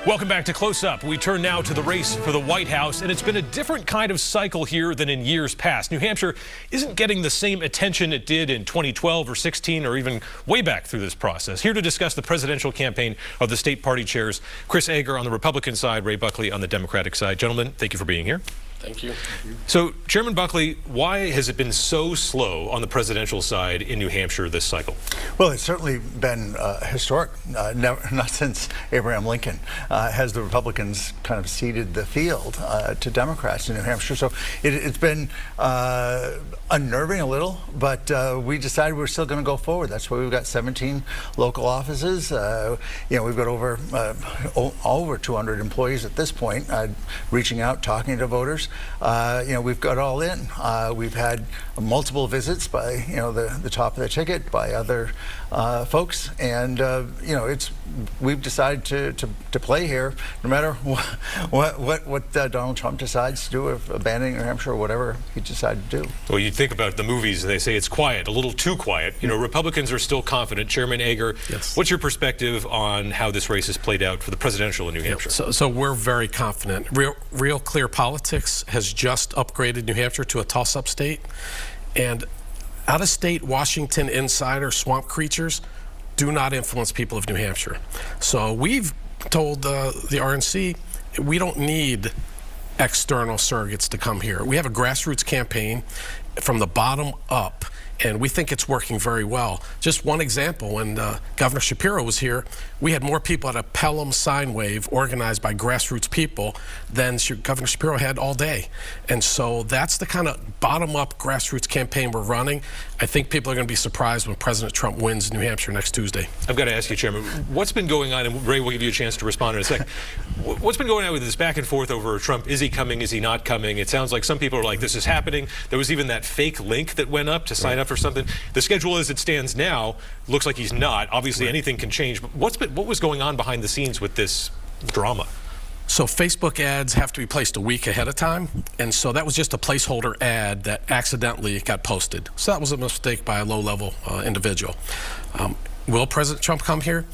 Welcome back to Close Up. We turn now to the race for the White House, and it's been a different kind of cycle here than in years past. New Hampshire isn't getting the same attention it did in 2012 or 16 or even way back through this process. Here to discuss the presidential campaign of the state party chairs, Chris Ager on the Republican side, Ray Buckley on the Democratic side. Gentlemen, thank you for being here. Thank you. So, Chairman Buckley, why has it been so slow on the presidential side in New Hampshire this cycle? Well, it's certainly been historic. Not since Abraham Lincoln has the Republicans kind of ceded the field to Democrats in New Hampshire. So it's been unnerving a little, but we decided we're still going to go forward. That's why we've got 17 local offices. We've got over 200 employees at this point, reaching out, talking to voters. We've got all in. We've had multiple visits by the top of the ticket by other folks, and we've decided to play here, no matter what Donald Trump decides to do of abandoning New Hampshire or whatever he decided to do. Well, you think about the movies, they say it's quiet, a little too quiet. Republicans are still confident. Chairman Ager, yes. What's your perspective on how this race has played out for the presidential in New Hampshire? So we're very confident. Real Clear Politics has just upgraded New Hampshire to a toss-up state, and out-of-state Washington insider swamp creatures do not influence people of New Hampshire. So we've told the RNC we don't need external surrogates to come here. We have a grassroots campaign from the bottom up, and we think it's working very well. Just one example, when Governor Shapiro was here, we had more people at a Pelham sign wave organized by grassroots people than Governor Shapiro had all day. And so that's the kind of bottom-up grassroots campaign we're running. I think people are going to be surprised when President Trump wins New Hampshire next Tuesday. I've got to ask you, Chairman, what's been going on, and Ray will give you a chance to respond in a second. What's been going on with this back and forth over Trump? Is he coming? Is he not coming? It sounds like some people are like, this is happening. There was even that fake link that went up to sign up for something. The schedule as it stands now looks like he's not. Obviously, anything can change. But what was going on behind the scenes with this drama? So Facebook ads have to be placed a week ahead of time, and so that was just a placeholder ad that accidentally got posted. So that was a mistake by a low-level individual. Will President Trump come here?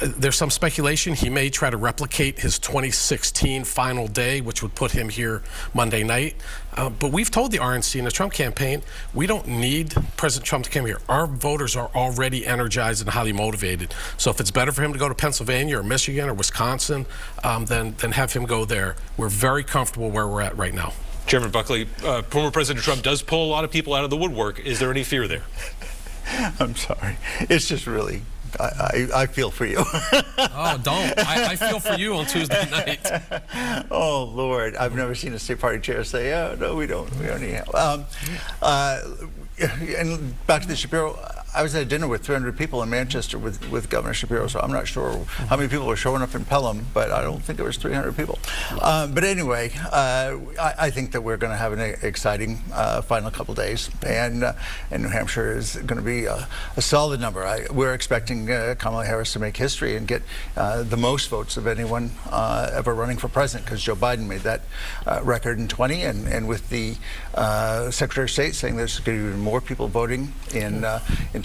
There's some speculation he may try to replicate his 2016 final day, which would put him here Monday night. But we've told the RNC in the Trump campaign, we don't need President Trump to come here. Our voters are already energized and highly motivated. So if it's better for him to go to Pennsylvania or Michigan or Wisconsin, then have him go there. We're very comfortable where we're at right now. Chairman Buckley, former President Trump does pull a lot of people out of the woodwork. Is there any fear there? I'm sorry. It's just really, I feel for you. Oh, don't. I feel for you on Tuesday night. Oh, Lord. I've never seen a state party chair say, oh, no, we don't need help. And back to the Shapiro, I was at dinner with 300 people in Manchester with Governor Shapiro, so I'm not sure how many people were showing up in Pelham, but I don't think it was 300 people. But anyway, I think that we're going to have an exciting final couple days, and New Hampshire is going to be a solid number. We're expecting Kamala Harris to make history and get the most votes of anyone ever running for president, because Joe Biden made that record in 20, and with the Secretary of State saying there's going to be even more people voting in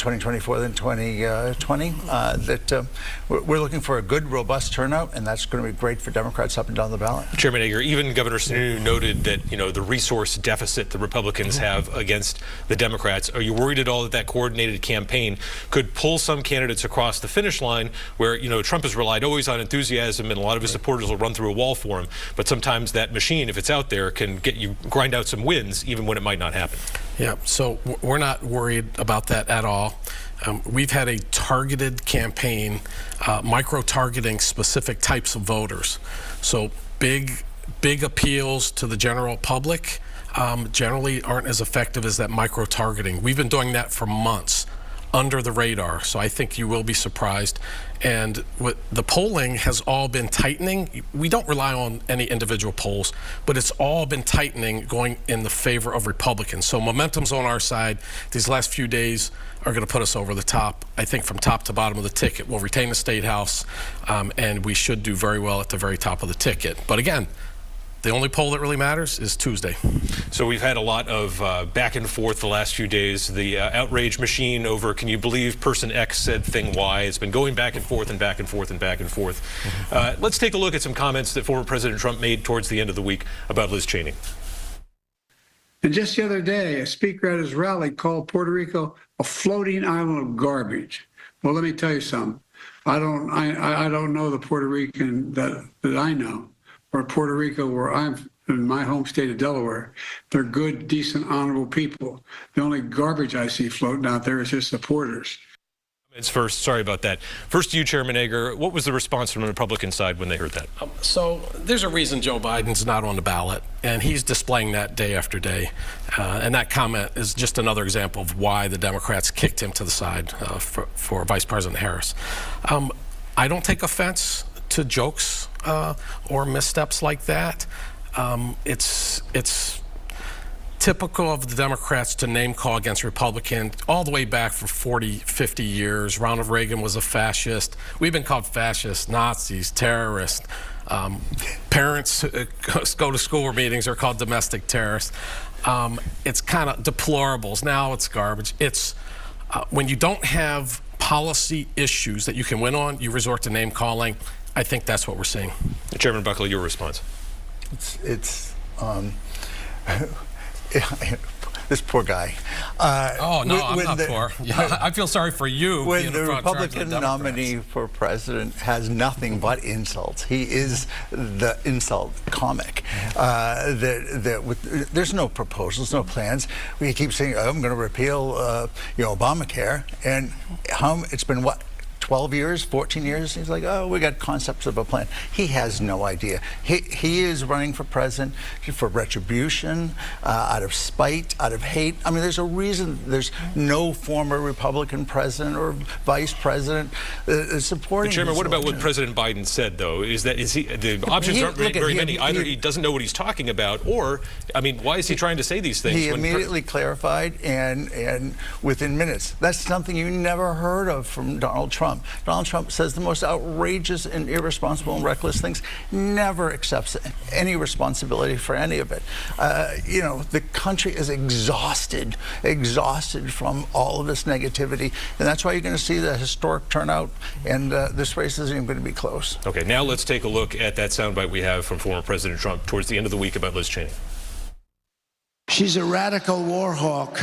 2024 than 2020, that we're looking for a good, robust turnout, and that's going to be great for Democrats up and down the ballot. Chairman Ager, even Governor Sununu noted that the resource deficit the Republicans have against the Democrats. Are you worried at all that coordinated campaign could pull some candidates across the finish line, where Trump has relied always on enthusiasm, and a lot of his supporters will run through a wall for him, but sometimes that machine, if it's out there, can get you grind out some wins even when it might not happen? Yeah, so we're not worried about that at all. We've had a targeted campaign, micro-targeting specific types of voters. So big appeals to the general public generally aren't as effective as that micro-targeting. We've been doing that for months under the radar, so I think you will be surprised. And the polling has all been tightening. We don't rely on any individual polls, but it's all been tightening, going in the favor of Republicans. So momentum's on our side. These last few days are going to put us over the top. I think from top to bottom of the ticket, we'll retain the State House, and we should do very well at the very top of the ticket. But again, The only poll that really matters is Tuesday. So we've had a lot of back and forth the last few days. The outrage machine over, can you believe person X said thing Y? It's been going back and forth and back and forth and back and forth. Let's take a look at some comments that former President Trump made towards the end of the week about Liz Cheney. And just the other day, a speaker at his rally called Puerto Rico a floating island of garbage. Well, let me tell you something. I don't know the Puerto Rican that I know, or Puerto Rico where I'm in my home state of Delaware. They're good, decent, honorable people. The only garbage I see floating out there is his supporters. It's first, sorry about that. First to you, Chairman Ager. What was the response from the Republican side when they heard that? So there's a reason Joe Biden's not on the ballot, and he's displaying that day after day. And that comment is just another example of why the Democrats kicked him to the side for Vice President Harris. I don't take offense to jokes or missteps like that. It's typical of the Democrats to name call against Republicans all the way back for 40, 50 years. Ronald Reagan was a fascist. We've been called fascists, Nazis, terrorists. Parents go to school meetings are called domestic terrorists. It's kind of deplorables. Now it's garbage. It's when you don't have policy issues that you can win on, you resort to name calling. I think that's what we're seeing. Chairman Buckley, your response. This poor guy. Oh, no, I'm not poor. Yeah, I feel sorry for you. When the Republican nominee for president has nothing but insults, he is the insult comic. There's no proposals, no plans. We keep saying, oh, I'm going to repeal Obamacare, and it's been what? 12 years, 14 years, he's like, oh, we got concepts of a plan. He has no idea. He is running for president for retribution, out of spite, out of hate. I mean, there's a reason there's no former Republican president or vice president supporting. Chairman, what about what President Biden said, though? The options aren't very many. Either he doesn't know what he's talking about, or, I mean, why is he trying to say these things? He immediately clarified, and within minutes. That's something you never heard of from Donald Trump. Donald Trump says the most outrageous and irresponsible and reckless things, never accepts any responsibility for any of it. The country is exhausted from all of this negativity, and that's why you're going to see the historic turnout, and this race isn't even going to be close. Okay, now let's take a look at that soundbite we have from former President Trump towards the end of the week about Liz Cheney. She's a radical war hawk.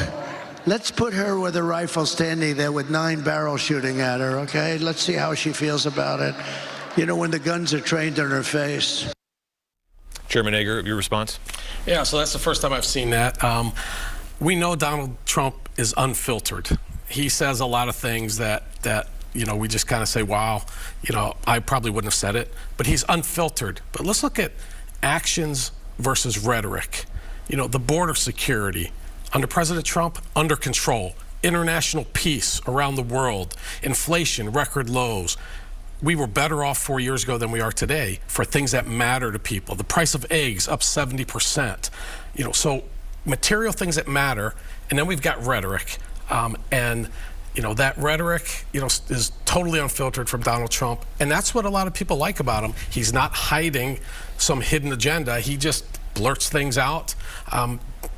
Let's put her with a rifle standing there with 9 barrels shooting at her, okay? Let's see how she feels about it. You know, when the guns are trained in her face. Chairman Ager, your response? Yeah, so that's the first time I've seen that. We know Donald Trump is unfiltered. He says a lot of things that we just kind of say, wow, I probably wouldn't have said it, but he's unfiltered. But let's look at actions versus rhetoric. The border security. Under President Trump, under control. International peace around the world. Inflation, record lows. We were better off 4 years ago than we are today for things that matter to people. The price of eggs up 70%. So material things that matter, and then we've got rhetoric. That rhetoric, is totally unfiltered from Donald Trump, and that's what a lot of people like about him. He's not hiding some hidden agenda. He just blurts things out.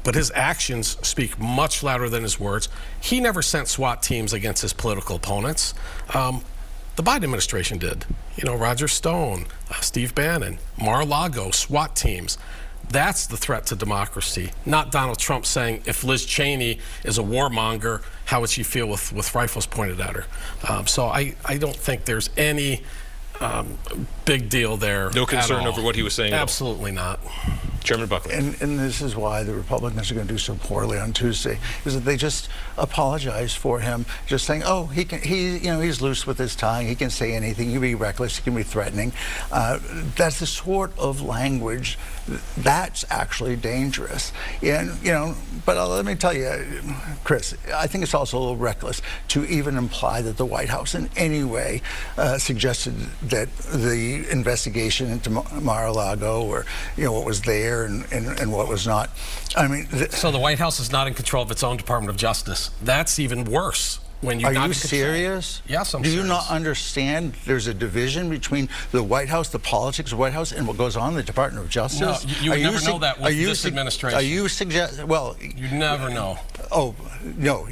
But his actions speak much louder than his words. He never sent SWAT teams against his political opponents. The Biden administration did. Roger Stone, Steve Bannon, Mar-a-Lago, SWAT teams. That's the threat to democracy, not Donald Trump saying, if Liz Cheney is a warmonger, how would she feel with rifles pointed at her? So I don't think there's any big deal there. No concern over what he was saying? Absolutely not. Chairman Buckley. And this is why the Republicans are going to do so poorly on Tuesday, is that they just apologize for him, just saying, oh, he's loose with his tongue, he can say anything, he can be reckless, he can be threatening. That's the sort of language that's actually dangerous. And but let me tell you, Chris, I think it's also a little reckless to even imply that the White House in any way suggested that the investigation into Mar-a-Lago, or what was there and what was not. I mean, so the White House is not in control of its own Department of Justice. That's even worse. when you're Are not you in control. serious? Yes, I'm Do you serious. not understand there's a division between the White House, the politics of the White House, and what goes on in the Department of Justice? No, you would never know that with this Are administration. you suggest? Well, You never know. oh no,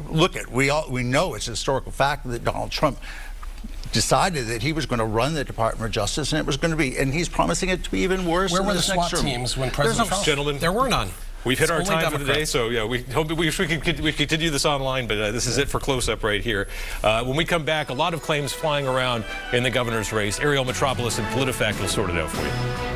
look at we know it's a historical fact that Donald Trump decided that he was going to run the Department of Justice, and it was going to be, and he's promising it to be even worse. Where in were the this SWAT next term. teams when President Trump? Gentlemen, There were none. We've hit our Only time for the day, Democrats. so yeah, we hope we continue this online, but this is it for Close-Up right here. When we come back, a lot of claims flying around in the governor's race. Ariel Metropolis and PolitiFact will sort it out for you.